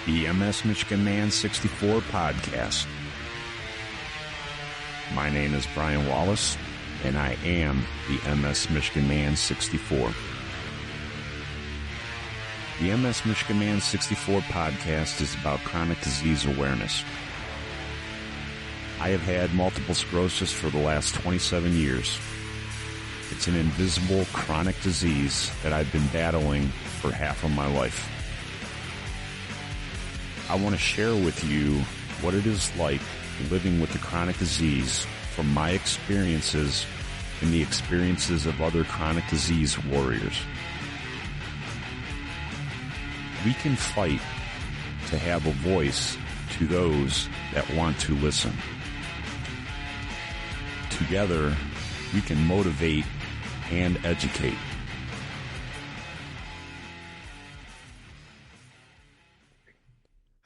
the MS Michigan Man 64 podcast. My name is Brian Wallace, and I am the MS Michigan Man 64. The MS Michigan Man 64 podcast is about chronic disease awareness. I have had multiple sclerosis for the last 27 years. It's an invisible chronic disease that I've been battling for half of my life. I want to share with you what it is like living with the chronic disease from my experiences and the experiences of other chronic disease warriors. We can fight to have a voice to those that want to listen. Together, we can motivate and educate.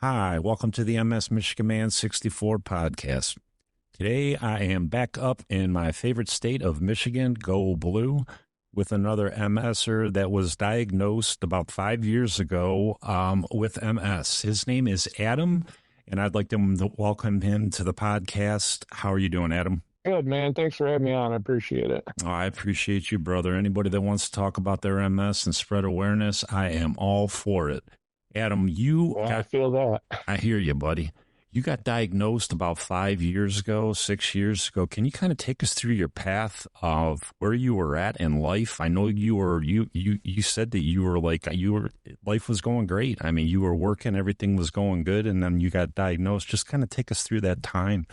Hi, welcome to the MS Michigan Man 64 podcast. Today, I am back up in my favorite state of Michigan, go blue, with another MSer that was diagnosed about 5 years ago with MS. His name is Adam, and I'd like to welcome him to the podcast. How are you doing, Adam? Good, man. Thanks for having me on. I appreciate it. Oh, I appreciate you, brother. Anybody that wants to talk about their MS and spread awareness, I am all for it. Adam, I feel that. I hear you, buddy. You got diagnosed about 5 years ago, 6 years ago. Can you kind of take us through your path of where you were at in life? I know you said that life was going great. I mean, you were working, everything was going good, and then you got diagnosed. Just kind of take us through that time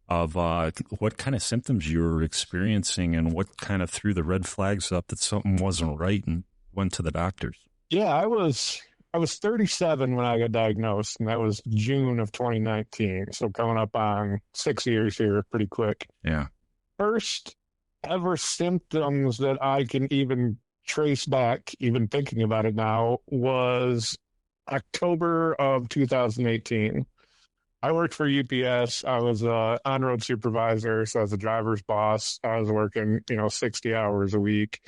of what kind of symptoms you were experiencing and what kind of threw the red flags up that something wasn't right and went to the doctors. Yeah, I was 37 when I got diagnosed, and that was June of 2019. So coming up on 6 years here pretty quick. Yeah. First ever symptoms that I can even trace back, even thinking about it now, was October of 2018. I worked for UPS. I was an on-road supervisor, so I was a driver's boss. I was working, 60 hours a week.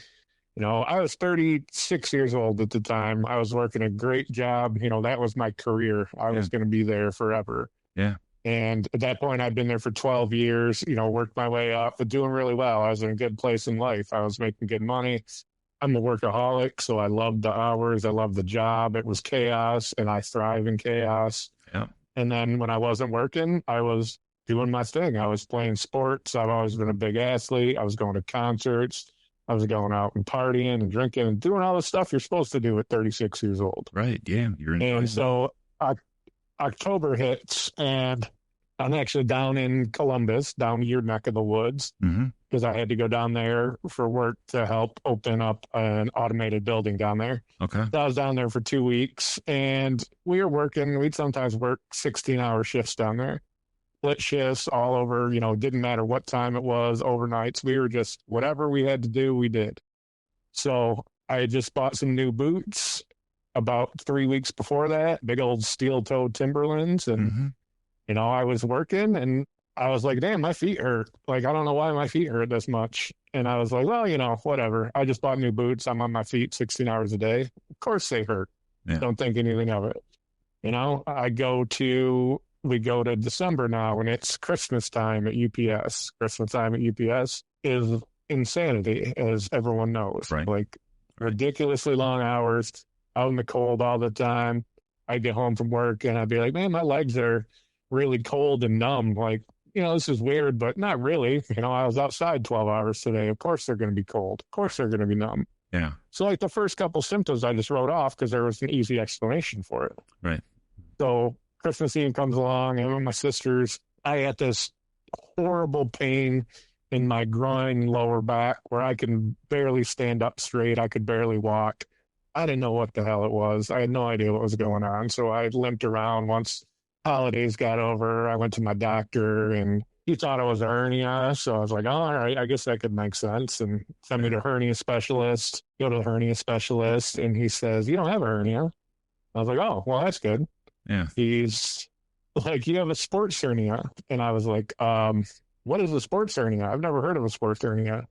I was 36 years old at the time. I was working a great job. That was my career. I was going to be there forever. Yeah. And at that point, I'd been there for 12 years, worked my way up, but doing really well. I was in a good place in life. I was making good money. I'm a workaholic, so I loved the hours. I loved the job. It was chaos, and I thrive in chaos. Yeah. And then when I wasn't working, I was doing my thing. I was playing sports. I've always been a big athlete. I was going to concerts. I was going out and partying and drinking and doing all the stuff you're supposed to do at 36 years old. Right. Yeah. And so October hits, and I'm actually down in Columbus, down your neck of the woods, because I had to go down there for work to help open up an automated building down there. Okay. So I was down there for 2 weeks, and we were working. We'd sometimes work 16-hour shifts down there. Split shifts all over, didn't matter what time it was, overnights. We were just, whatever we had to do, we did. So I had just bought some new boots about 3 weeks before that, big old steel-toed Timberlands. And, I was working, and I was like, damn, my feet hurt. Like, I don't know why my feet hurt this much. And I was like, well, whatever. I just bought new boots. I'm on my feet 16 hours a day. Of course they hurt. Yeah. Don't think anything of it. We go to December now, and it's Christmas time at UPS. Christmas time at UPS is insanity, as everyone knows. Right. Like, ridiculously long hours, out in the cold all the time. I'd get home from work, and I'd be like, man, my legs are really cold and numb. Like, this is weird, but not really. I was outside 12 hours today. Of course they're going to be cold. Of course they're going to be numb. Yeah. So, like, the first couple symptoms I just wrote off because there was an easy explanation for it. Right. So Christmas Eve comes along, and with my sisters, I had this horrible pain in my groin, lower back, where I can barely stand up straight. I could barely walk. I didn't know what the hell it was. I had no idea what was going on. So I limped around. Once holidays got over, I went to my doctor, and he thought it was a hernia. So I was like, oh, all right, I guess that could make sense. And send me to a hernia specialist, go to the hernia specialist, and he says, you don't have a hernia. I was like, oh, well, that's good. Yeah. He's like, you have a sports hernia. And I was like, what is a sports hernia? I've never heard of a sports hernia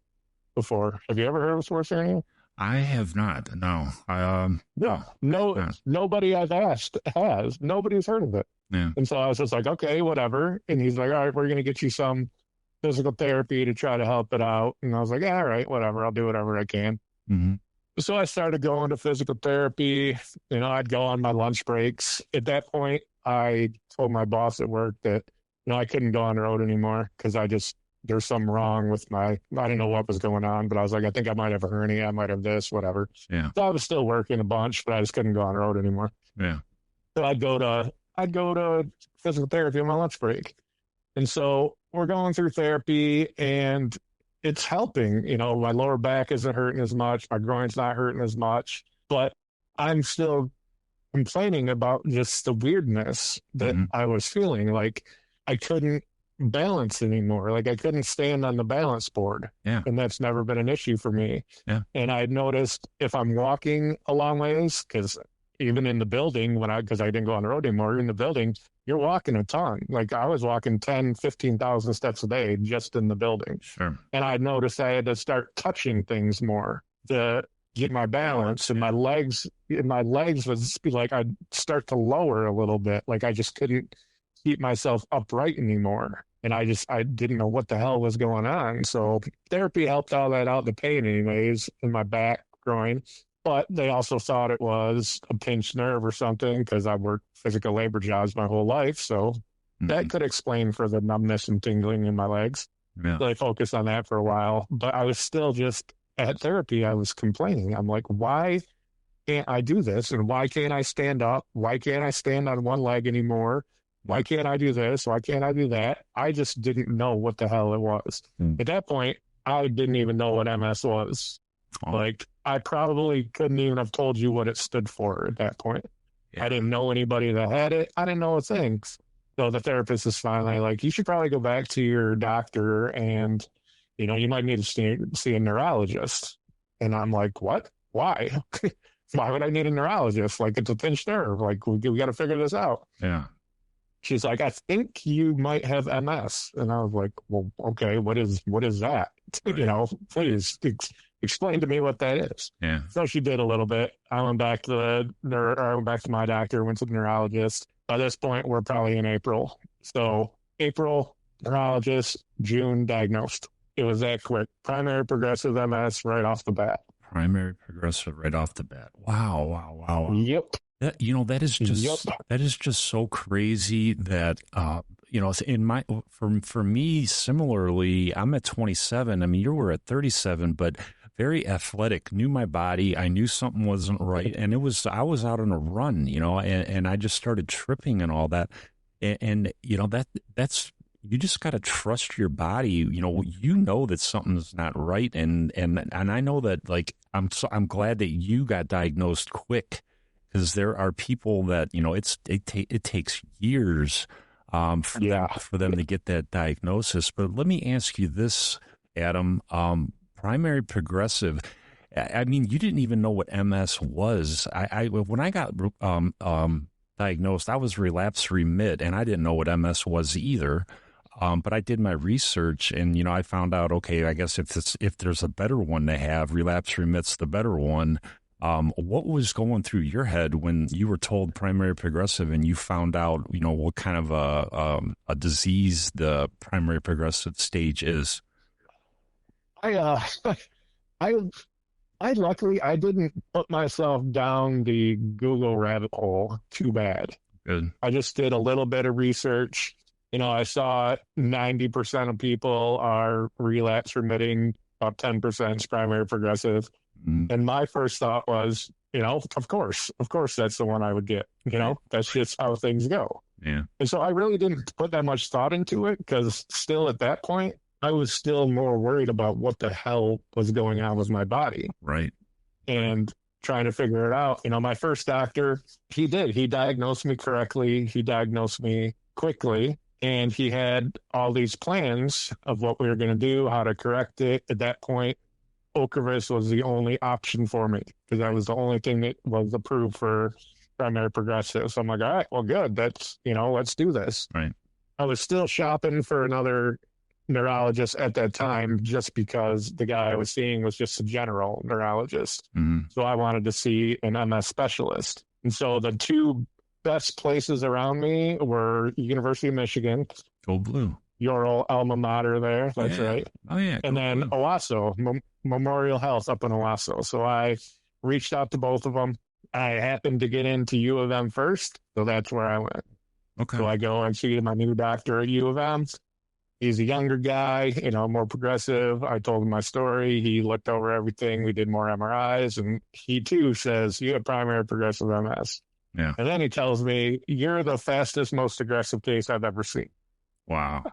before. Have you ever heard of a sports hernia? I have not. No. No, no, not. nobody I've asked has. Nobody's heard of it. Yeah. And so I was just like, okay, whatever. And he's like, all right, we're going to get you some physical therapy to try to help it out. And I was like, yeah, all right, whatever. I'll do whatever I can. Mm-hmm. So I started going to physical therapy. I'd go on my lunch breaks. At that point, I told my boss at work that, I couldn't go on the road anymore because there's something wrong with I didn't know what was going on, but I was like, I think I might have a hernia. I might have this, whatever. Yeah. So I was still working a bunch, but I just couldn't go on the road anymore. Yeah. So I'd go to physical therapy on my lunch break. And so we're going through therapy and it's helping. My lower back isn't hurting as much. My groin's not hurting as much, but I'm still complaining about just the weirdness that I was feeling. Like I couldn't balance anymore. Like I couldn't stand on the balance board. Yeah. And that's never been an issue for me. Yeah. And I noticed if I'm walking a long ways, because even in the building, because I didn't go on the road anymore, in the building, you're walking a ton. Like I was walking 10, 15,000 steps a day just in the building. Sure. And I noticed I had to start touching things more to get my balance, and my legs would be like, I'd start to lower a little bit. Like I just couldn't keep myself upright anymore. And I didn't know what the hell was going on. So therapy helped all that out, the pain anyways, in my back, groin. But they also thought it was a pinched nerve or something because I worked physical labor jobs my whole life. So that could explain for the numbness and tingling in my legs. Yeah. So I focused on that for a while. But I was still just at therapy. I was complaining. I'm like, why can't I do this? And why can't I stand up? Why can't I stand on one leg anymore? Why can't I do this? Why can't I do that? I just didn't know what the hell it was. At that point, I didn't even know what MS was. Oh. Like, I probably couldn't even have told you what it stood for at that point. Yeah. I didn't know anybody that had it. I didn't know a thing. So the therapist is finally like, you should probably go back to your doctor and, you might need to see a neurologist. And I'm like, what? Why? Why would I need a neurologist? Like, it's a pinched nerve. Like, we got to figure this out. Yeah. She's like, I think you might have MS. And I was like, well, okay, what is that? Right. Please explain to me what that is. Yeah. So she did a little bit. I went back to my doctor, went to the neurologist. By this point, we're probably in April. So April, neurologist, June, diagnosed. It was that quick. Primary progressive MS right off the bat. Primary progressive right off the bat. Wow. Yep. That is just so crazy that for me similarly, I'm at 27. I mean, you were at 37, but very athletic, knew my body. I knew something wasn't right, and I was out on a run, and I just started tripping and all that, and that's. You just got to trust your body. You know that something's not right, and I know that. Like, I'm glad that you got diagnosed quick, because there are people that it takes years for them to get that diagnosis. But let me ask you this, Adam. Primary progressive. I mean, you didn't even know what MS was. When I got diagnosed, I was relapse remit, and I didn't know what MS was either. But I did my research, and I found out, okay, I guess if there's a better one to have, relapse remit's the better one. What was going through your head when you were told primary progressive, and you found out, what kind of a disease the primary progressive stage is? I luckily I didn't put myself down the Google rabbit hole too bad. Good. I just did a little bit of research. I saw 90% of people are relapse remitting, about 10% is primary progressive. Mm-hmm. And my first thought was, of course, that's the one I would get. That's just how things go. Yeah. And so I really didn't put that much thought into it, because still at that point, I was still more worried about what the hell was going on with my body. Right. And trying to figure it out. My first doctor, he diagnosed me correctly. He diagnosed me quickly. And he had all these plans of what we were going to do, how to correct it. At that point, Ocrevus was the only option for me, because that was the only thing that was approved for primary progressive. So I'm like, all right, well, good. That's, let's do this. Right. I was still shopping for another neurologist at that time just because the guy I was seeing was just a general neurologist. Mm-hmm. So I wanted to see an MS specialist. And so the two best places around me were University of Michigan, Go blue. your old alma mater there. That's Yeah. right. Oh yeah. And Go then blue. Owasso, Memorial Health up in Owasso. So I reached out to both of them. I happened to get into U of M first, so that's where I went. Okay. So I go and see my new doctor at U of M. He's a younger guy, more progressive. I told him my story. He looked over everything. We did more MRIs, and he too says, you have primary progressive MS. Yeah. And then he tells me, you're the fastest, most aggressive case I've ever seen. Wow.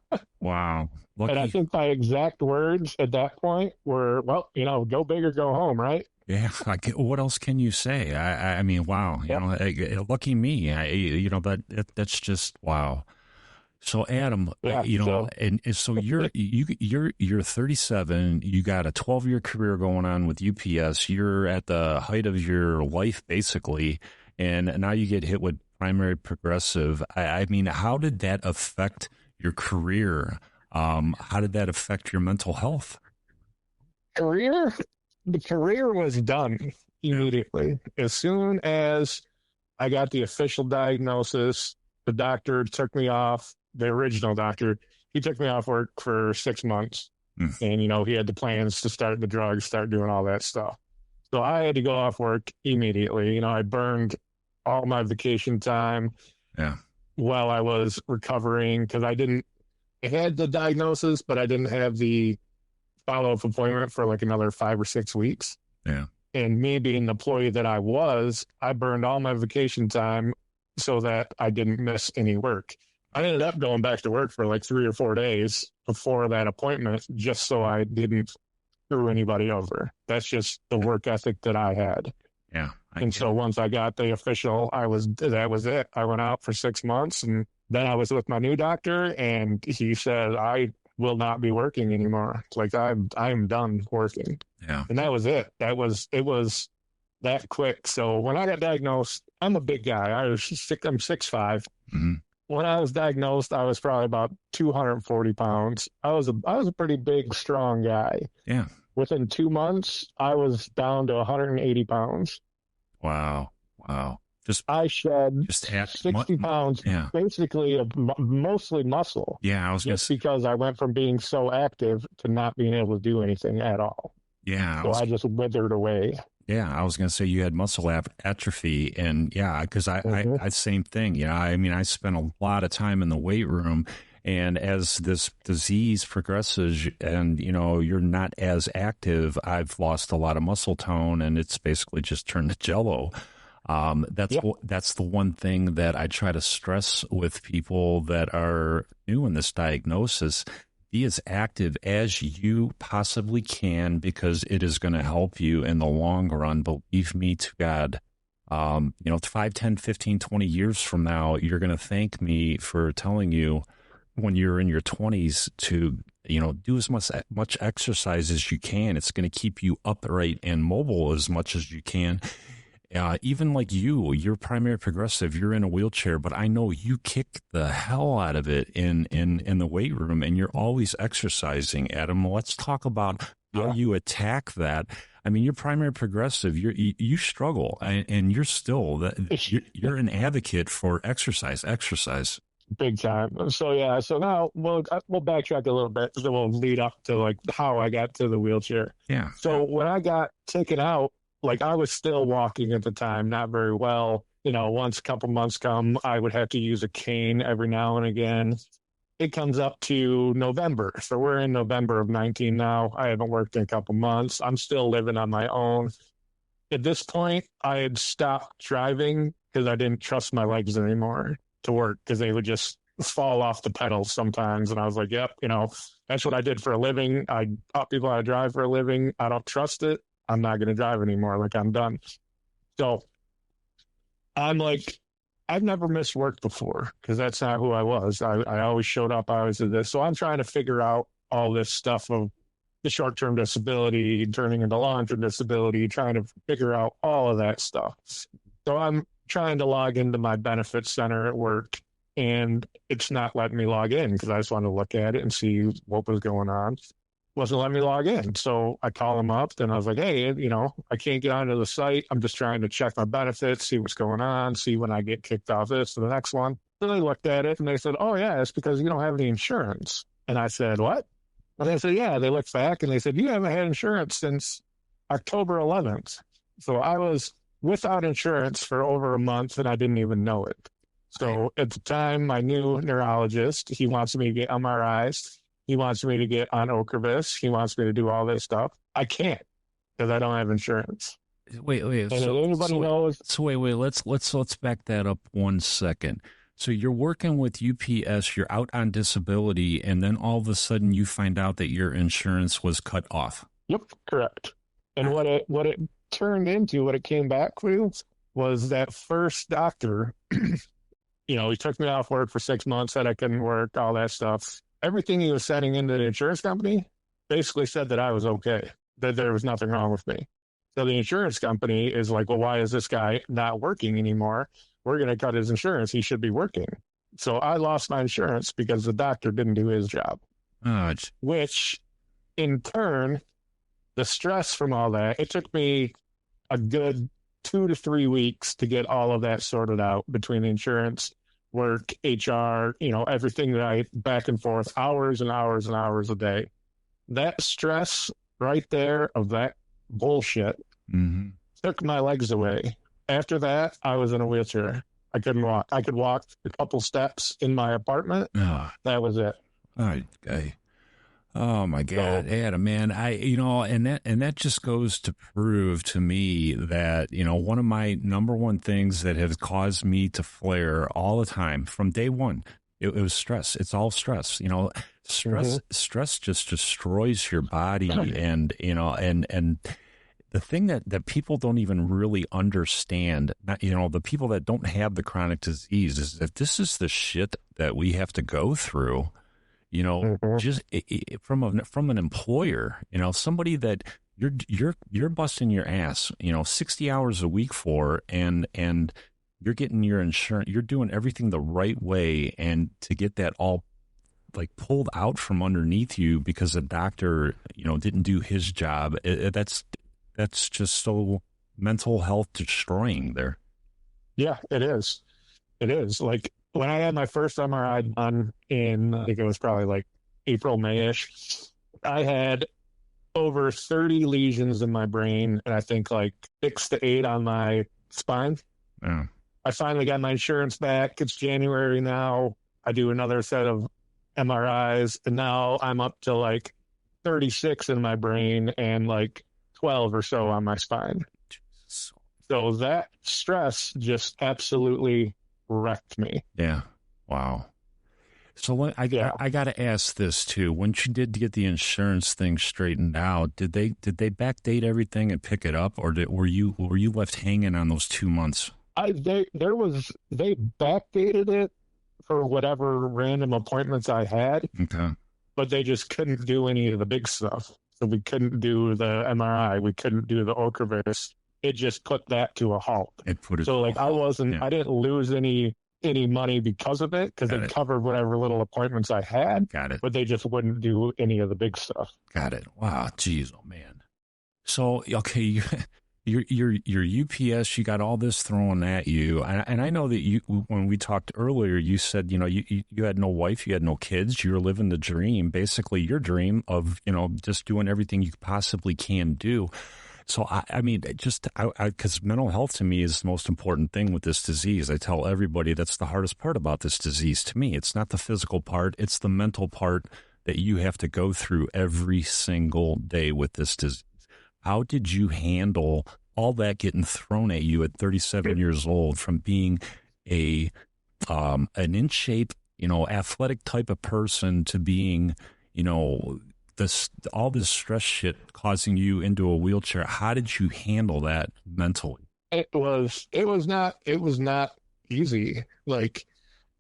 Wow. Lucky. And I think my exact words at that point were, well, go big or go home, right? Yeah, what else can you say? I mean, wow, lucky me. That's just wow. So Adam, Yeah, and so you're 37. You got a 12-year career going on with UPS. You're at the height of your life, basically, and now you get hit with primary progressive. I mean, how did that affect your career? How did that affect your mental health? The career was done immediately. As soon as I got the official diagnosis, the doctor took me off, the original doctor, he took me off work for 6 months. And, he had the plans to start the drugs, start doing all that stuff. So I had to go off work immediately. I burned all my vacation time while I was recovering because I had the diagnosis, but I didn't have the follow-up appointment for like another 5 or 6 weeks. Yeah. And me being the employee that I burned all my vacation time so that I didn't miss any work. I ended up going back to work for like 3 or 4 days before that appointment just so I didn't screw anybody over. That's just the work ethic that I had. Yeah. So once I got the official, that was it. I went out for 6 months, and then I was with my new doctor, and he said, I will not be working anymore. Like I'm done working. Yeah. And that was it. It was that quick. So when I got diagnosed, I'm a big guy. I'm 6'5". Mm-hmm. When I was diagnosed, I was probably about 240 pounds. I was a pretty big, strong guy. Yeah. Within 2 months, I was down to 180 pounds. Wow. I shed 60 pounds, basically of mostly muscle. Yeah, I was just because I went from being so active to not being able to do anything at all. Yeah. So I just withered away. Yeah, I was going to say you had muscle atrophy, and because I same thing. I spent a lot of time in the weight room, and as this disease progresses, and you're not as active, I've lost a lot of muscle tone, and it's basically just turned to jello. That's the one thing that I try to stress with people that are new in this diagnosis. Be as active as you possibly can because it is going to help you in the long run. Believe me to God, 5, 10, 15, 20 years from now, you're going to thank me for telling you when you're in your 20s to, do as much exercise as you can. It's going to keep you upright and mobile as much as you can. Even like you're primary progressive, you're in a wheelchair, but I know you kick the hell out of it in the weight room, and you're always exercising. Adam, let's talk about how you attack that. I mean, you're primary progressive, you struggle, and you're still you're an advocate for exercise. Big time. So now we'll backtrack a little bit. So we'll lead up to like how I got to the wheelchair. Yeah. So when I got taken out, like I was still walking at the time, not very well. Once a couple months come, I would have to use a cane every now and again. It comes up to November. So we're in November of 19 now. I haven't worked in a couple months. I'm still living on my own. At this point, I had stopped driving because I didn't trust my legs anymore to work because they would just fall off the pedals sometimes. And I was like, yep, that's what I did for a living. I taught people how to drive for a living. I don't trust it. I'm not going to drive anymore. Like, I'm done. So I'm like, I've never missed work before because that's not who I was. I always showed up. I always did this. So I'm trying to figure out all this stuff of the short-term disability turning into long-term disability, trying to figure out all of that stuff. So I'm trying to log into my benefits center at work, and it's not letting me log in because I just wanted to look at it and see what was going on. Wasn't letting me log in. So I called them up and I was like, hey, I can't get onto the site. I'm just trying to check my benefits, see what's going on, see when I get kicked off this to the next one. So they looked at it and they said, oh, yeah, it's because you don't have any insurance. And I said, what? And they said, yeah. They looked back and they said, you haven't had insurance since October 11th. So I was without insurance for over a month and I didn't even know it. So at the time, my new neurologist, he wants me to get MRIs. He wants me to get on Ocrevus. He wants me to do all this stuff. I can't because I don't have insurance. Wait. And if anybody knows. So wait. Let's back that up 1 second. So you're working with UPS, you're out on disability, and then all of a sudden you find out that your insurance was cut off. Yep, correct. And what it turned into, what it came back with, was that first doctor. He took me off work for 6 months, said I couldn't work, all that stuff. Everything he was sending into the insurance company basically said that I was okay, that there was nothing wrong with me. So the insurance company is like, well, why is this guy not working anymore? We're going to cut his insurance. He should be working. So I lost my insurance because the doctor didn't do his job, which in turn, the stress from all that, it took me a good 2 to 3 weeks to get all of that sorted out between insurance, work, HR, everything that I back and forth, hours and hours and hours a day. That stress right there of that bullshit took my legs away. After that, I was in a wheelchair. I couldn't walk. I could walk a couple steps in my apartment. That was it. Oh my God, Adam, man, and that just goes to prove to me that, one of my number one things that has caused me to flare all the time from day one, it was stress. It's all stress, stress just destroys your body. And, and the thing that people don't even really understand, the people that don't have the chronic disease is that this is the shit that we have to go through. Just from an employer, somebody that you're busting your ass, 60 hours a week for, and you're getting your insurance, you're doing everything the right way, and to get that all like pulled out from underneath you because the doctor, didn't do his job. That's just so mental health destroying there. Yeah, it is. It is. Like, when I had my first MRI done in, I think it was probably like April, May-ish, I had over 30 lesions in my brain and I think like 6 to 8 on my spine. Yeah. I finally got my insurance back. It's January now. I do another set of MRIs and now I'm up to like 36 in my brain and like 12 or so on my spine. So that stress just absolutely wrecked me. Yeah. Wow. So I got to ask this too. When you did get the insurance thing straightened out, did they backdate everything and pick it up, or were you left hanging on those 2 months? They backdated it for whatever random appointments I had. Okay. But they just couldn't do any of the big stuff. So we couldn't do the MRI. We couldn't do the Ocrevus. It just put that to a halt. I didn't lose any money because of it, because they covered whatever little appointments I had. Got it. But they just wouldn't do any of the big stuff. Got it. Wow. Geez, oh man. So, okay, your UPS, you got all this thrown at you. And I know that when we talked earlier, you said, you had no wife, you had no kids, you were living the dream, basically your dream of, just doing everything you possibly can do. So, I mean, because mental health to me is the most important thing with this disease. I tell everybody that's the hardest part about this disease to me. It's not the physical part, it's the mental part that you have to go through every single day with this disease. How did you handle all that getting thrown at you at 37 years old, from being an in shape, athletic type of person to being, all this stress shit causing you into a wheelchair? How did you handle that mentally? It was not easy. Like,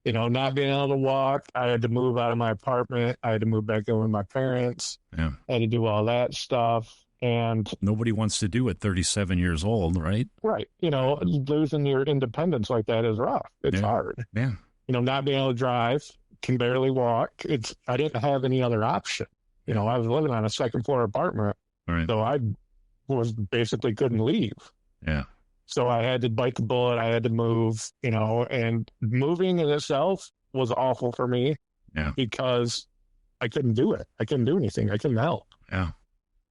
not being able to walk. I had to move out of my apartment. I had to move back in with my parents. Yeah. I had to do all that stuff. And nobody wants to do it 37 years old, right? Right. Losing your independence like that is rough. It's hard. Yeah. not being able to drive, can barely walk. I didn't have any other option. I was living on a second floor apartment, Right. so I was basically couldn't leave. Yeah. So I had to bite the bullet. I had to move, and moving in itself was awful for me Yeah. because I couldn't do it. I couldn't do anything. I couldn't help. Yeah.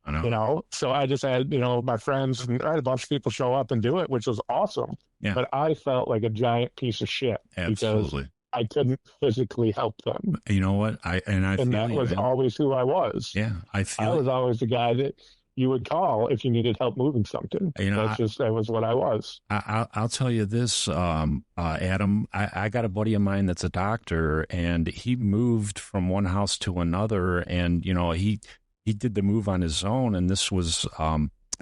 I know. So I just had, my friends, and I had a bunch of people show up and do it, which was awesome. Yeah. But I felt like a giant piece of shit Absolutely. because I couldn't physically help them. You know what? And that was always who I was. Yeah. I was always the guy that you would call if you needed help moving something. That was what I was. I'll tell you this, Adam, I got a buddy of mine that's a doctor, and he moved from one house to another, and, he did the move on his own, and this was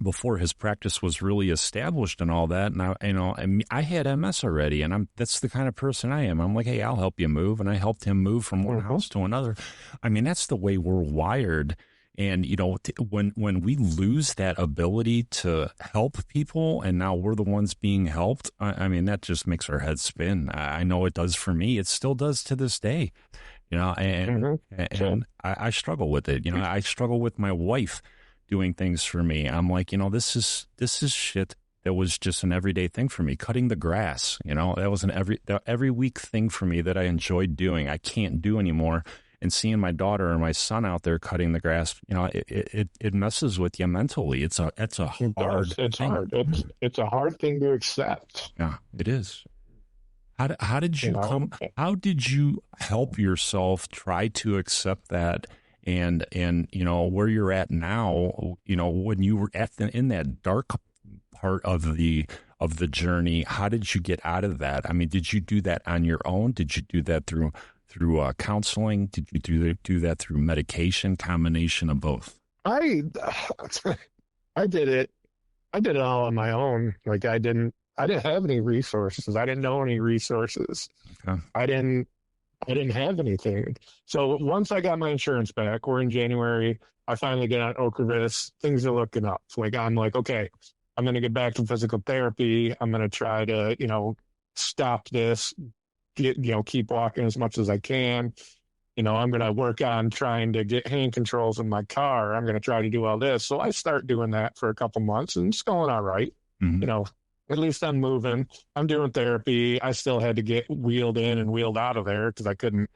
before his practice was really established and all that. And I had MS already, and that's the kind of person I am. I'm like, hey, I'll help you move, and I helped him move from one house to another. I mean, that's the way we're wired. And, when we lose that ability to help people and now we're the ones being helped, I mean, that just makes our heads spin. I know it does for me. It still does to this day, and I struggle with it. I struggle with my wife doing things for me. I'm like, this is shit that was just an everyday thing for me. Cutting the grass, that was an every week thing for me that I enjoyed doing. I can't do anymore. And seeing my daughter or my son out there cutting the grass, it messes with you mentally. It's a hard thing. Hard. It's a hard thing to accept. Yeah, it is. How did you how did you help yourself try to accept that? And where you're at now, when you were in that dark part of the journey, how did you get out of that? I mean, did you do that on your own? Did you do that through counseling? Did you do that through medication? Combination of both? I did it. I did it all on my own. Like I didn't have any resources. I didn't know any resources. Okay. I didn't have anything. So once I got my insurance back, we're in January. I finally get on Ocrevus. Things are looking up. Like I'm like, okay, I'm going to get back to physical therapy. I'm going to try to, stop this. Keep walking as much as I can. I'm going to work on trying to get hand controls in my car. I'm going to try to do all this. So I start doing that for a couple months and it's going all right. Mm-hmm. At least I'm moving. I'm doing therapy. I still had to get wheeled in and wheeled out of there because I couldn't,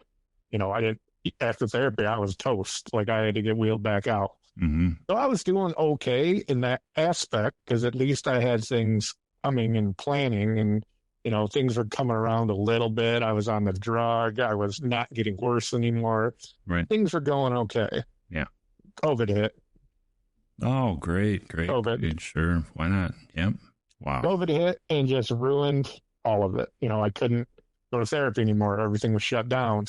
I didn't, after therapy, I was toast. Like I had to get wheeled back out. Mm-hmm. So I was doing okay in that aspect because at least I had things coming and planning and, things were coming around a little bit. I was on the drug. I was not getting worse anymore. Right. Things were going okay. Yeah. COVID hit. Oh, great. COVID. Sure. Why not? Yep. Wow. COVID hit and just ruined all of it. I couldn't go to therapy anymore. Everything was shut down.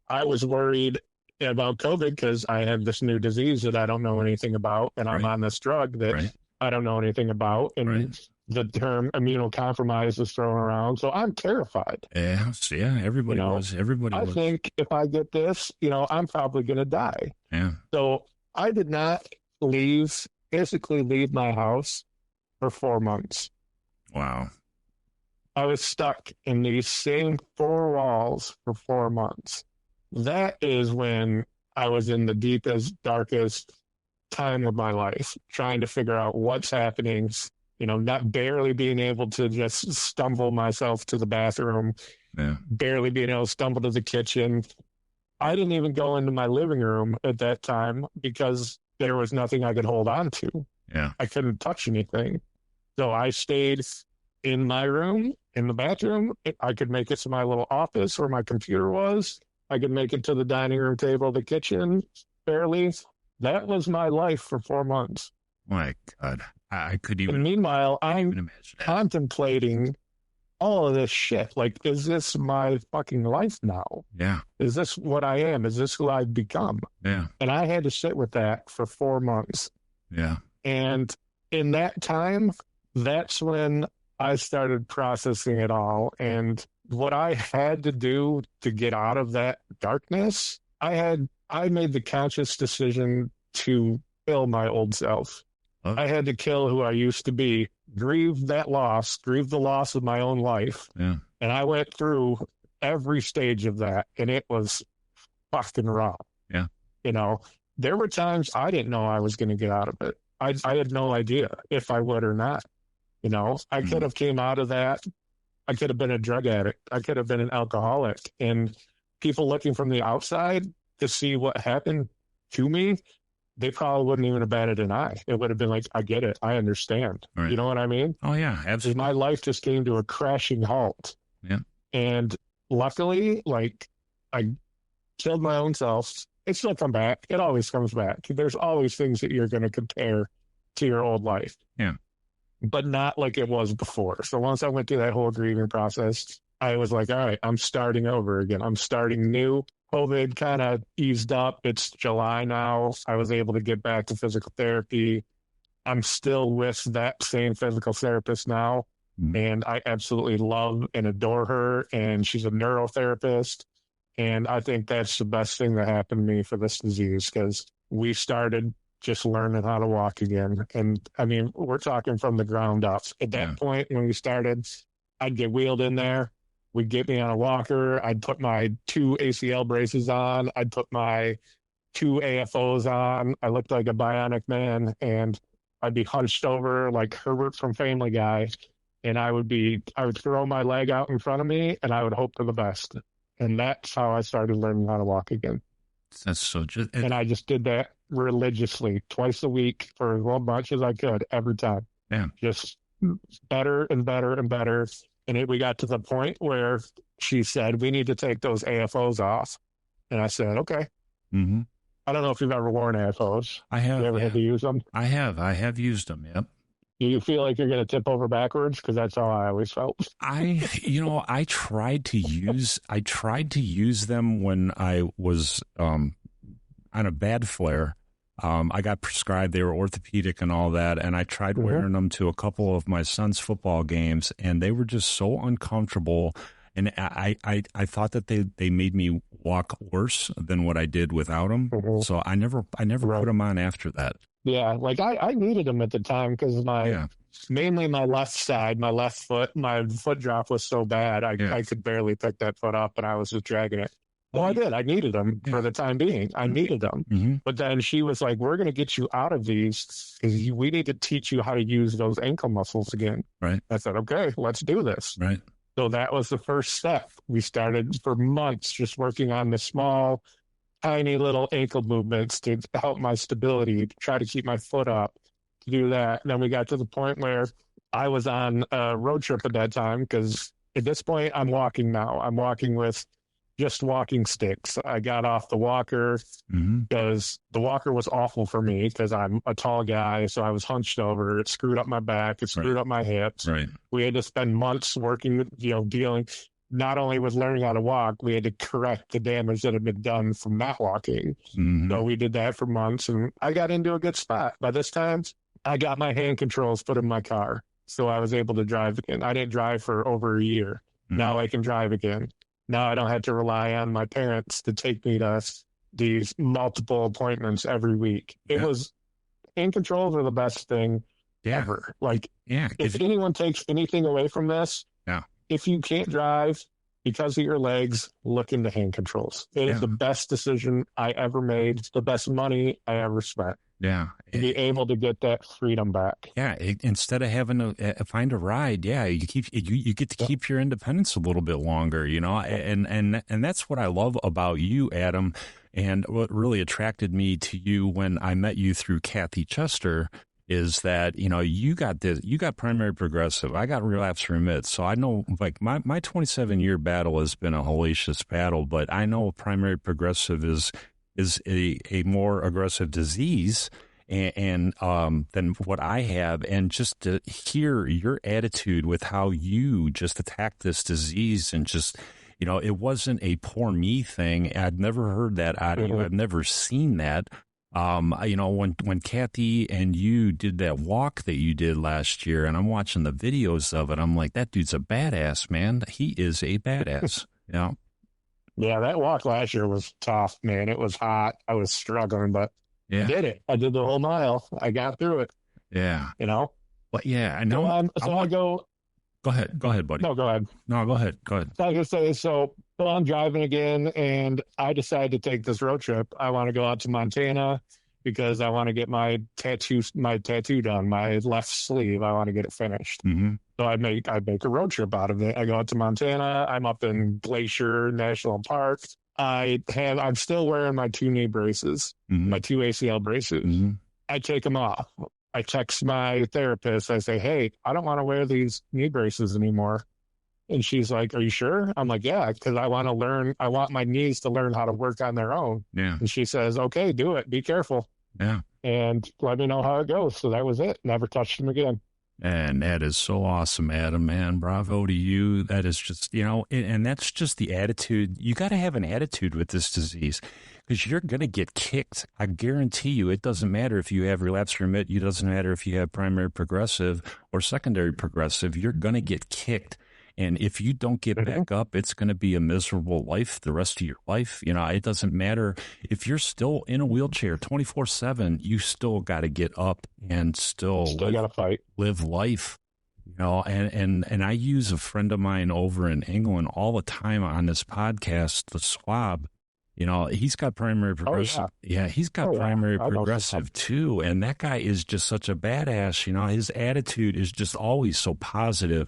I was worried about COVID because I have this new disease that I don't know anything about, and I'm on this drug that I don't know anything about. And the term immunocompromised is thrown around. So I'm terrified. Yeah, everybody was. Everybody was. I think if I get this, I'm probably going to die. Yeah. So I did not basically leave my house for 4 months. Wow. I was stuck in these same four walls for 4 months. That is when I was in the deepest, darkest time of my life, trying to figure out what's happening, not barely being able to just stumble myself to the bathroom, barely being able to stumble to the kitchen. I didn't even go into my living room at that time because there was nothing I could hold on to. Yeah. I couldn't touch anything. So I stayed in my room, in the bathroom. I could make it to my little office where my computer was. I could make it to the dining room table, the kitchen, barely. That was my life for 4 months. My God. I could even. And meanwhile, I'm imagine that. contemplating all of this shit. Like, is this my fucking life now? Yeah. Is this what I am? Is this who I've become? Yeah. And I had to sit with that for 4 months. Yeah. And in that time, that's when I started processing it all. And what I had to do to get out of that darkness, I made the conscious decision to kill my old self. I had to kill who I used to be, grieve the loss of my own life. Yeah. And I went through every stage of that, and it was fucking rough. Yeah. You know, there were times I didn't know I was going to get out of it. I had no idea if I would or not. You know, I could have came out of that. I could have been a drug addict. I could have been an alcoholic. And people looking from the outside to see what happened to me, they probably wouldn't even have batted an eye. It would have been like, I get it. I understand. Right. You know what I mean? Oh, yeah, absolutely. My life just came to a crashing halt. Yeah. And luckily, like, I killed my own self. It still come back. It always comes back. There's always things that you're going to compare to your old life. Yeah. But not like it was before. So once I went through that whole grieving process, I was like, all right, I'm starting over again. I'm starting new. COVID kind of eased up. It's July now. I was able to get back to physical therapy. I'm still with that same physical therapist now. And I absolutely love and adore her. And she's a neurotherapist. And I think that's the best thing that happened to me for this disease, because we started just learning how to walk again. And I mean, we're talking from the ground up. At that point, when we started, I'd get wheeled in there. We'd get me on a walker. I'd put my 2 ACL braces on. I'd put my 2 AFOs on. I looked like a bionic man, and I'd be hunched over like Herbert from Family Guy. And I would throw my leg out in front of me, and I would hope for the best. And that's how I started learning how to walk again. That's so just, and I just did that religiously, twice a week for as much as I could, every time. Yeah. Just better and better and better. And we got to the point where she said, we need to take those AFOs off. And I said, okay. Mm-hmm. I don't know if you've ever worn AFOs. I have. You ever had to use them? I have used them. Yep. Do you feel like you're going to tip over backwards? Because that's how I always felt. I tried to use them when I was on a bad flare. I got prescribed, they were orthopedic and all that, and I tried wearing them to a couple of my son's football games, and they were just so uncomfortable. And I thought that they made me walk worse than what I did without them. So I never put them on after that. Yeah, like I needed them at the time because mainly my left side, my left foot, my foot drop was so bad I could barely pick that foot up, and I was just dragging it. Well, I did. I needed them for the time being. I needed them. But then she was like, we're going to get you out of these because we need to teach you how to use those ankle muscles again. Right. I said, okay, let's do this. Right. So that was the first step. We started for months just working on the small, tiny little ankle movements to help my stability, to try to keep my foot up, to do that. And then we got to the point where I was on a road trip at that time, because at this point I'm walking now. I'm walking with just walking sticks. I got off the walker because the walker was awful for me because I'm a tall guy. So I was hunched over. It screwed up my back. It screwed up my hips. Right. We had to spend months working, dealing not only with learning how to walk, we had to correct the damage that had been done from not walking. So we did that for months, and I got into a good spot. By this time, I got my hand controls put in my car, so I was able to drive again. I didn't drive for over a year. Now I can drive again. Now I don't have to rely on my parents to take me to these multiple appointments every week. It was, hand controls are the best thing ever. Like, if anyone takes anything away from this, if you can't drive because of your legs, look into hand controls. It is the best decision I ever made, the best money I ever spent. Yeah. To be able to get that freedom back. Yeah. Instead of having to find a ride, you get to keep your independence a little bit longer, and that's what I love about you, Adam. And what really attracted me to you when I met you through Kathy Chester is that, you got primary progressive. I got relapse remit. So I know, like, my 27-year battle has been a hellacious battle, but I know primary progressive is a more aggressive disease and than what I have. And just to hear your attitude with how you just attacked this disease and just, it wasn't a poor me thing. I'd never heard that out of you. I've never seen that. When Kathy and you did that walk that you did last year, and I'm watching the videos of it, I'm like, that dude's a badass, man. He is a badass. Yeah, that walk last year was tough, man. It was hot. I was struggling, but I did it. I did the whole mile. I got through it. Yeah. But yeah, I know. So I go Go ahead, buddy. No, go ahead. No, go ahead. Go ahead. So I was gonna say, so I'm driving again, and I decided to take this road trip. I want to go out to Montana because I want to get my tattoo done, my left sleeve. I want to get it finished. Mm-hmm. So I make a road trip out of it. I go out to Montana. I'm up in Glacier National Park. I'm still wearing my 2 knee braces, Mm-hmm. my 2 ACL braces. Mm-hmm. I take them off. I text my therapist. I say, hey, I don't want to wear these knee braces anymore. And she's like, are you sure? I'm like, yeah, because I want to learn. I want my knees to learn how to work on their own. Yeah. And she says, okay, do it. Be careful. Yeah. And let me know how it goes. So that was it. Never touched them again. And that is so awesome, Adam, man. Bravo to you. That is just, and that's just the attitude. You got to have an attitude with this disease because you're going to get kicked. I guarantee you, it doesn't matter if you have relapse remit. It doesn't matter if you have primary progressive or secondary progressive. You're going to get kicked. And if you don't get back up, it's going to be a miserable life the rest of your life. It doesn't matter if you're still in a wheelchair 24/7, you still got to get up and still got to fight, live life. And I use a friend of mine over in England all the time on this podcast, the Swab. He's got primary progressive. Oh, yeah. Yeah, he's got primary progressive too. And that guy is just such a badass. His attitude is just always so positive.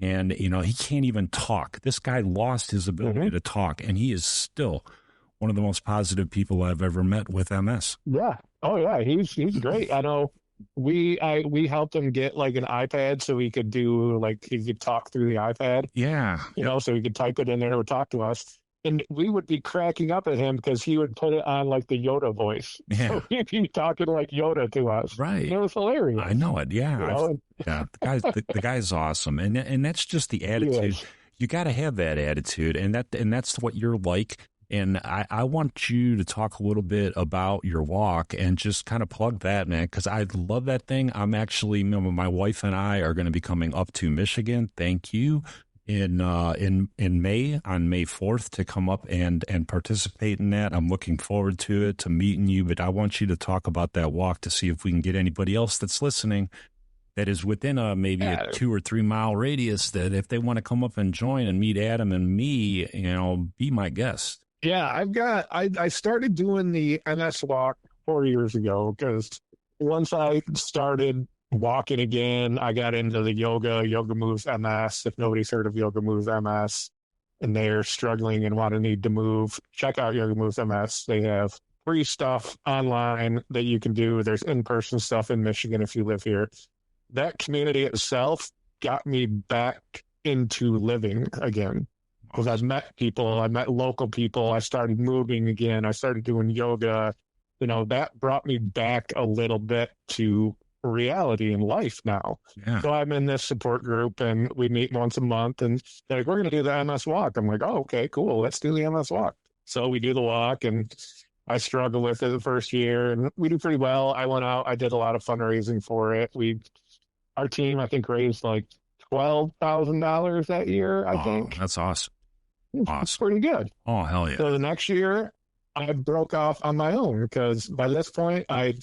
And, he can't even talk. This guy lost his ability to talk, and he is still one of the most positive people I've ever met with MS. Yeah. Oh, yeah. He's great. I know we helped him get like an iPad so he could he could talk through the iPad. Yeah. So he could type it in there or talk to us. And we would be cracking up at him because he would put it on like the Yoda voice. Yeah. So he'd be talking like Yoda to us. Right. It was hilarious. I know it. Yeah. Yeah. The guy's awesome. And that's just the attitude. You got to have that attitude. And that's what you're like. And I want you to talk a little bit about your walk and just kind of plug that, man, because I love that thing. I'm actually, my wife and I are going to be coming up to Michigan. Thank you. In May, on May 4th, to come up and participate in that. I'm looking forward to it, to meeting you, but I want you to talk about that walk to see if we can get anybody else that's listening that is within maybe a 2 or 3 mile radius, that if they want to come up and join and meet Adam and me, be my guest. Yeah, I started doing the MS walk 4 years ago because once I started walking again, I got into the Yoga Moves MS. If nobody's heard of Yoga Moves MS and they're struggling and need to move, check out Yoga Moves MS. They have free stuff online that you can do. There's in-person stuff in Michigan if you live here. That community itself got me back into living again because I've met people. I met local people. I started moving again. I started doing yoga. That brought me back a little bit to reality in life now. Yeah. So I'm in this support group and we meet once a month and they're like, we're going to do the MS walk. I'm like, oh, okay, cool. Let's do the MS walk. So we do the walk and I struggled with it the first year and we do pretty well. I went out, I did a lot of fundraising for it. Our team, I think, raised like $12,000 that year, I think. That's awesome. It's pretty good. Oh, hell yeah. So the next year I broke off on my own because by this point I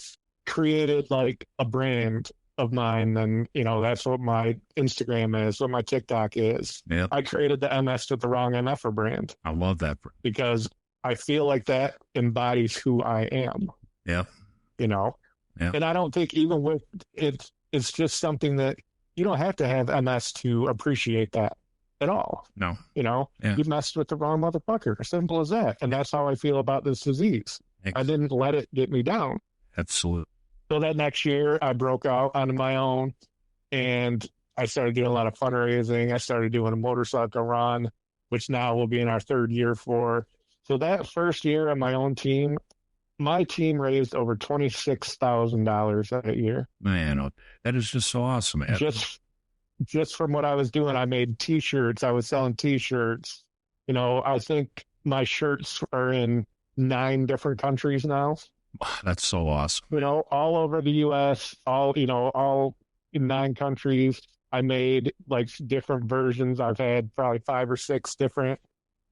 created like a brand of mine, and that's what my Instagram is, what my TikTok is. Yep. I created the MS with the wrong MFer brand. I love that because I feel like that embodies who I am. Yeah. Yep. And I don't think even with it's just something that you don't have to have MS to appreciate that at all. No. You messed with the wrong motherfucker. Simple as that. And that's how I feel about this disease. I didn't let it get me down. Absolutely. So that next year, I broke out on my own, and I started doing a lot of fundraising. I started doing a motorcycle run, which now will be in our 3rd year for. So that first year on my own team, my team raised over $26,000 that year. Man, that is just so awesome, man. Just from what I was doing, I made T-shirts. I was selling T-shirts. I think my shirts are in 9 different countries now. That's so awesome. All over the U.S., all in 9 countries. I made like different versions. I've had probably 5 or 6 different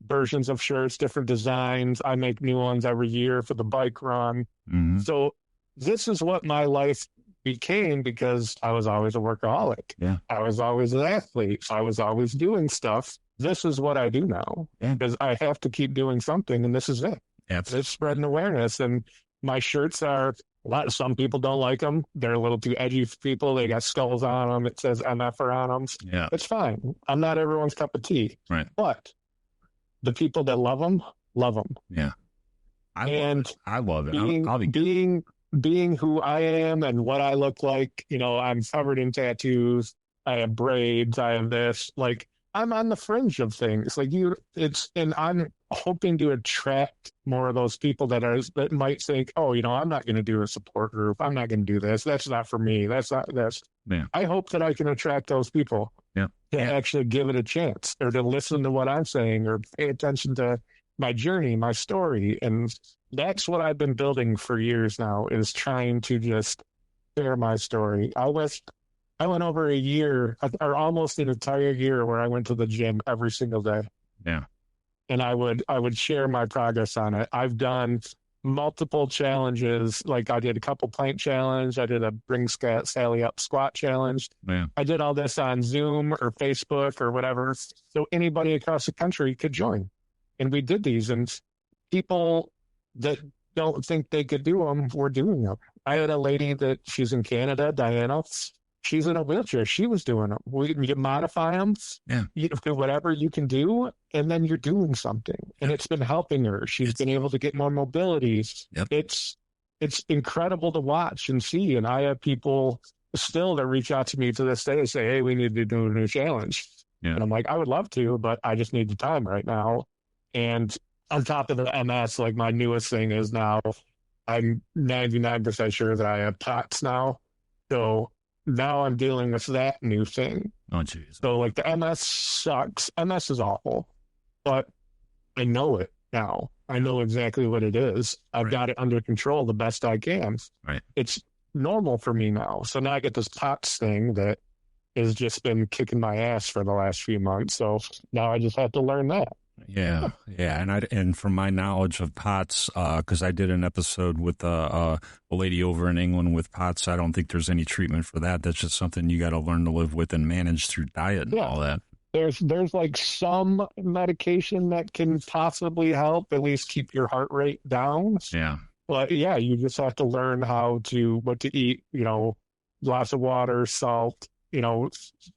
versions of shirts, different designs. I make new ones every year for the bike run. Mm-hmm. So this is what my life became because I was always a workaholic. Yeah. I was always an athlete. I was always doing stuff. This is what I do now Yeah. because I have to keep doing something, and this is it. Absolutely. It's spreading awareness, and my shirts are some people don't like them. They're a little too edgy for people. They got skulls on them. It says MFer on them. Yeah. It's fine. I'm not everyone's cup of tea. Right. But the people that love them, love them. Yeah. I love it. Being who I am and what I look like, I'm covered in tattoos. I have braids. I have this. Like, I'm on the fringe of things. Like and I'm hoping to attract more of those people that might think, oh, I'm not going to do a support group. I'm not going to do this. That's not for me. That's not this. Yeah. I hope that I can attract those people to actually give it a chance, or to listen to what I'm saying, or pay attention to my journey, my story. And that's what I've been building for years now, is trying to just share my story. I went over a year, or almost an entire year, where I went to the gym every single day. Yeah. And I would share my progress on it. I've done multiple challenges. Like, I did a couple plank challenge. I did a bring Sally up squat challenge. Yeah. I did all this on Zoom or Facebook or whatever. So anybody across the country could join. And we did these, and people that don't think they could do them were doing them. I had a lady that she's in Canada, Diana. She's in a wheelchair. She was doing them. You modify them. Yeah. You do whatever you can do, and then you're doing something. And it's been helping her. She's been able to get more mobility. Yep. It's incredible to watch and see. And I have people still that reach out to me to this day and say, hey, we need to do a new challenge. Yeah. And I'm like, I would love to, but I just need the time right now. And on top of the MS, like, my newest thing is now I'm 99% sure that I have POTS now. So now I'm dealing with that new thing. Oh, jeez. So, like, the MS sucks. MS is awful, but I know it now. I know exactly what it is. I've got it under control the best I can. Right. It's normal for me now. So now I get this POTS thing that has just been kicking my ass for the last few months. So now I just have to learn that. Yeah, and from my knowledge of POTS, because I did an episode with a lady over in England with POTS. I don't think there's any treatment for that. That's just something you got to learn to live with and manage through diet and all that. There's like some medication that can possibly help at least keep your heart rate down. Yeah, but yeah, you just have to learn what to eat. Lots of water, salt.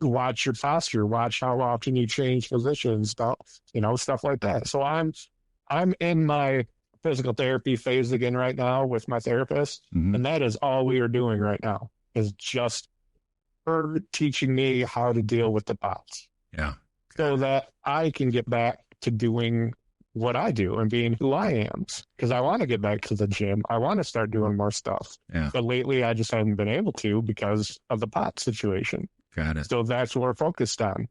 Watch your posture, watch how often you change positions, stuff like that. So I'm in my physical therapy phase again right now with my therapist. Mm-hmm. And that is all we are doing right now, is just her teaching me how to deal with the POTS. Yeah. So that I can get back to doing what I do and being who I am, because I want to get back to the gym. I want to start doing more stuff. Yeah. But lately I just haven't been able to because of the pot situation. Got it. So that's what we're focused on.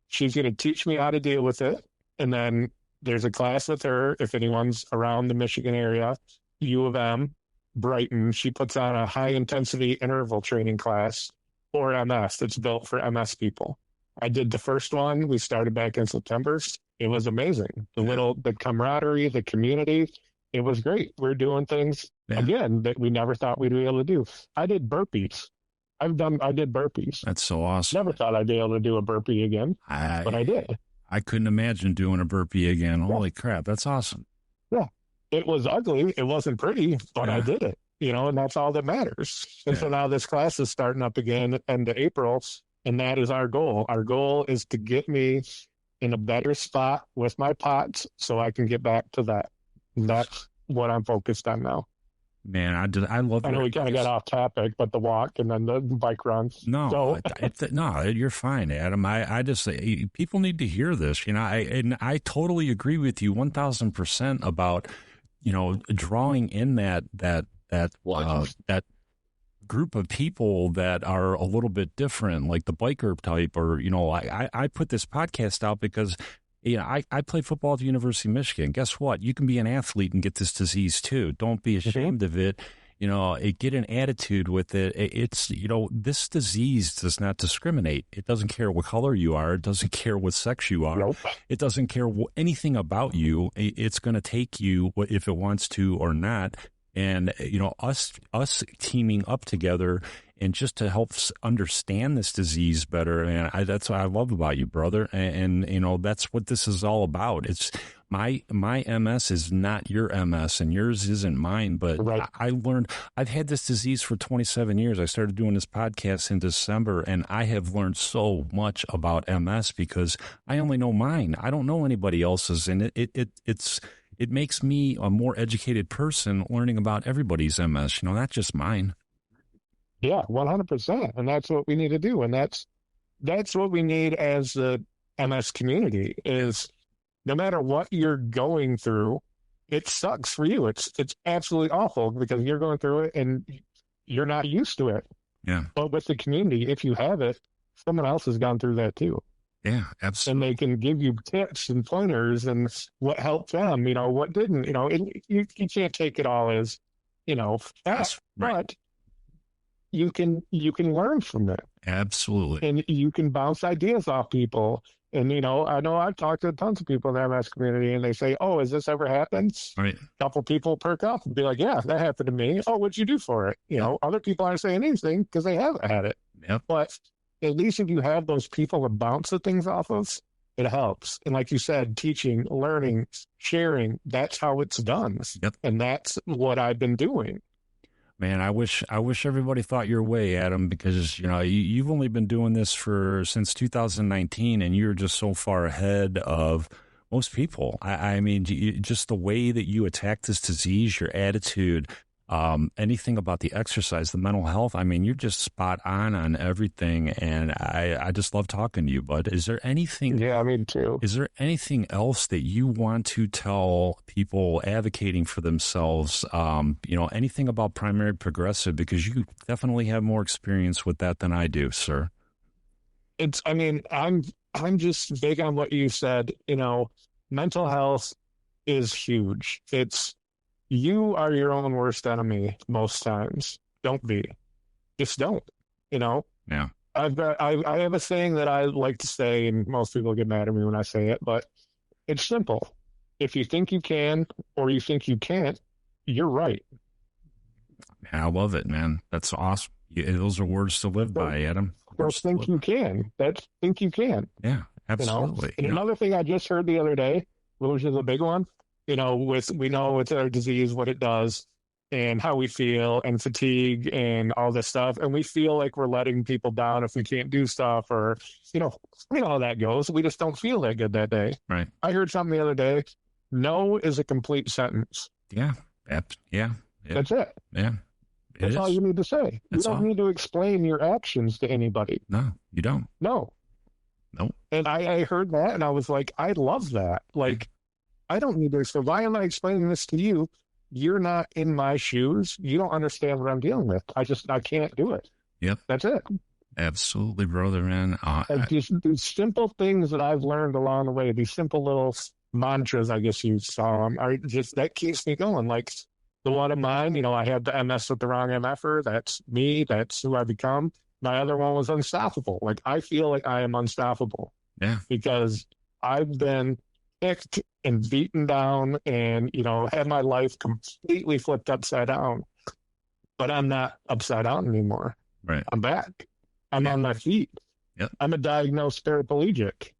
She's going to teach me how to deal with it. And then there's a class with her. If anyone's around the Michigan area, U of M, Brighton, she puts on a high intensity interval training class for MS that's built for MS people. I did the first one. We started back in September. It was amazing. The camaraderie, the community, it was great. We're doing things, again, that we never thought we'd be able to do. I did burpees. I did burpees. That's so awesome. Never thought I'd be able to do a burpee again, but I did. I couldn't imagine doing a burpee again. Holy crap, that's awesome. Yeah. It was ugly. It wasn't pretty, but I did it, and that's all that matters. And so now this class is starting up again at the end of April, and that is our goal. Our goal is to get me in a better spot with my POTS so I can get back to that. And that's what I'm focused on now. Man, I love it. I know we kind of got off topic, but the walk and then the bike run. No, no, you're fine, Adam. I just people need to hear this. I totally agree with you 1,000% about drawing in that group of people that are a little bit different, like the biker type, or I put this podcast out because I played football at the University of Michigan. Guess what? You can be an athlete and get this disease too. Don't be ashamed of it. Get an attitude with it. It's, this disease does not discriminate. It doesn't care what color you are. It doesn't care what sex you are. Nope. It doesn't care anything about you. It's going to take you if it wants to or not. And, us teaming up together and just to help understand this disease better. And that's what I love about you, brother. And that's what this is all about. It's my MS is not your MS and yours isn't mine. But Right. I learned I've had this disease for 27 years. I started doing this podcast in December, and I have learned so much about MS because I only know mine. I don't know anybody else's. And it makes me a more educated person learning about everybody's MS, not just mine. Yeah, 100%. And that's what we need to do. And that's what we need as the MS community is no matter what you're going through, it sucks for you. It's absolutely awful because you're going through it and you're not used to it. Yeah. But with the community, if you have it, someone else has gone through that too. Yeah, absolutely. And they can give you tips and pointers and what helped them, what didn't, you can't take it all as, fast, right. but you can learn from it. Absolutely. And you can bounce ideas off people. And, I know I've talked to tons of people in the MS community and they say, oh, has this ever happened? Right. A couple people perk up and be like, yeah, that happened to me. Oh, what'd you do for it? Other people aren't saying anything because they haven't had it. Yep. But at least if you have those people to bounce the things off of, it helps. And like you said, teaching, learning, sharing, that's how it's done. Yep. And that's what I've been doing. Man, I wish everybody thought your way, Adam, because you've only been doing this since 2019, and you're just so far ahead of most people. I mean, just the way that you attack this disease, your attitude, anything about the exercise, the mental health. I mean, you're just spot on everything, and I just love talking to you. But is there anything? Yeah, me too. Is there anything else that you want to tell people advocating for themselves? Anything about primary progressive, because you definitely have more experience with that than I do, sir. I'm just big on what you said. Mental health is huge. You are your own worst enemy most times. Don't be. Just don't. Yeah. I have a saying that I like to say, and most people get mad at me when I say it, but it's simple. If you think you can or you think you can't, you're right. I love it, man. That's awesome. Those are words to live by, Adam. Or think you can. Think you can. Yeah, absolutely. And another thing I just heard the other day, which is a big one, we know with our disease what it does and how we feel and fatigue and all this stuff. And we feel like we're letting people down if we can't do stuff or, how that goes. We just don't feel that good that day. Right. I heard something the other day. No is a complete sentence. Yeah. Yeah. That's it. Yeah. That's all you need to say. You don't need to explain your actions to anybody. No, you don't. No. And I heard that and I was like, I love that. Like, I don't need to explain. Why am I explaining this to you? You're not in my shoes. You don't understand what I'm dealing with. I can't do it. Yep. That's it. Absolutely, brother, man. Just these simple things that I've learned along the way, these simple little mantras, I guess you saw them, that keeps me going. Like the one of mine, I had the MS with the wrong MFer. That's me. That's who I become. My other one was unstoppable. Like I feel like I am unstoppable. Yeah. Because I've been kicked and beaten down and, had my life completely flipped upside down. But I'm not upside down anymore. Right. I'm back. I'm on my feet. Yep. I'm a diagnosed paraplegic.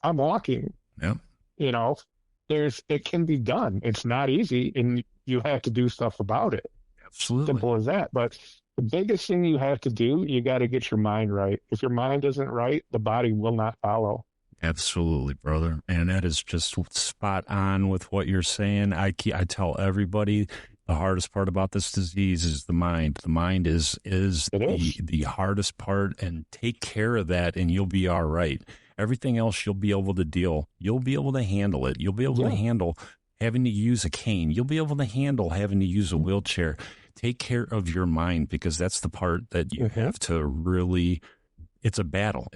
I'm walking. Yep. It can be done. It's not easy and you have to do stuff about it. Absolutely. Simple as that. But the biggest thing you have to do, you got to get your mind right. If your mind isn't right, the body will not follow. Absolutely, brother. And that is just spot on with what you're saying. I tell everybody the hardest part about this disease is the mind. The mind is the hardest part, and take care of that and you'll be all right. Everything else you'll be able to deal. You'll be able to handle it. You'll be able to handle having to use a cane. You'll be able to handle having to use a wheelchair. Take care of your mind, because that's the part that you have to really. It's a battle.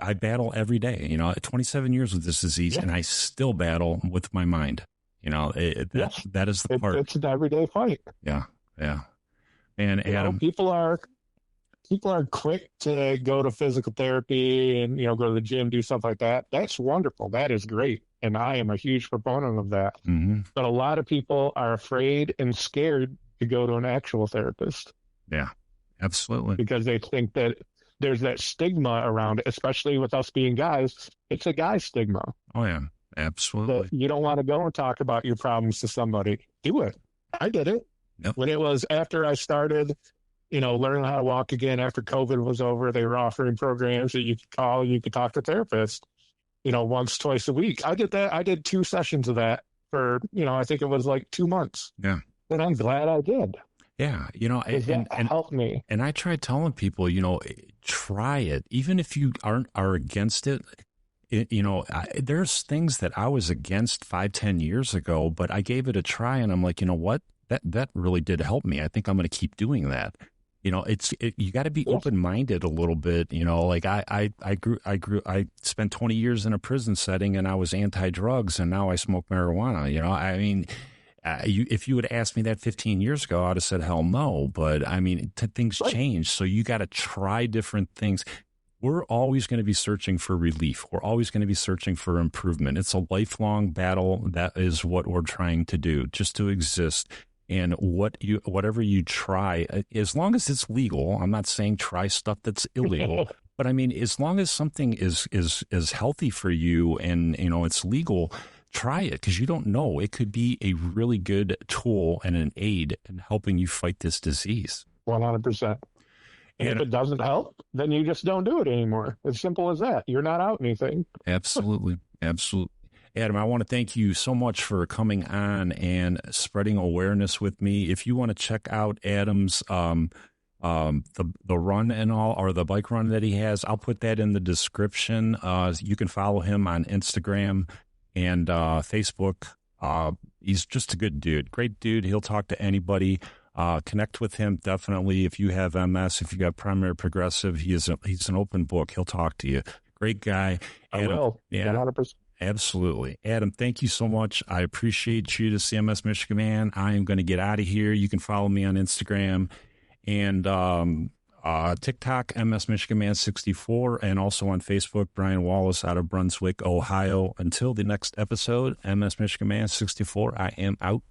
I battle every day. 27 years with this disease, and I still battle with my mind. That is the part. It's an everyday fight. Yeah. And Adam, people are quick to go to physical therapy and go to the gym, do stuff like that. That's wonderful. That is great, and I am a huge proponent of that. Mm-hmm. But a lot of people are afraid and scared to go to an actual therapist. Yeah, absolutely. Because they think that there's that stigma around it, especially with us being guys. It's a guy stigma. Oh, yeah, That absolutely. you don't want to go and talk about your problems to somebody. Do it. I did it. Yep. When it was after I started, learning how to walk again after COVID was over, they were offering programs that you could call, you could talk to therapists, once, twice a week. I did that. I did 2 sessions of that for, I think it was like 2 months. Yeah. And I'm glad I did. Yeah. And helped me. And I tried telling people, try it. Even if you are against it, there's things that I was against 5-10 years ago, but I gave it a try and I'm like, you know what? That really did help me. I think I'm going to keep doing that. You got to be open-minded a little bit. Like I spent 20 years in a prison setting and I was anti-drugs and now I smoke marijuana. I mean, if you would asked me that 15 years ago, I'd have said, hell no. But I mean, things change. So you got to try different things. We're always going to be searching for relief. We're always going to be searching for improvement. It's a lifelong battle. That is what we're trying to do, just to exist. And whatever you try, as long as it's legal, I'm not saying try stuff that's illegal, but I mean, as long as something is healthy for you and, it's legal, try it, because you don't know. It could be a really good tool and an aid in helping you fight this disease. 100%. And if it doesn't help, then you just don't do it anymore. As simple as that. You're not out anything. Absolutely. Absolutely. Adam, I want to thank you so much for coming on and spreading awareness with me. If you want to check out Adam's the run and all, or the bike run that he has, I'll put that in the description. You can follow him on Instagram and Facebook. He's just a good dude, great dude. He'll talk to anybody. Connect with him definitely. If you have MS, if you got primary progressive, he's an open book. He'll talk to you. Great guy. Adam, I will. Yeah, 100%. Absolutely. Adam, thank you so much. I appreciate you, the CMS Michigan Man. I am going to get out of here. You can follow me on Instagram and TikTok, MS Michigan Man 64, and also on Facebook, Brian Wallace out of Brunswick, Ohio. Until the next episode, MS Michigan Man 64, I am out.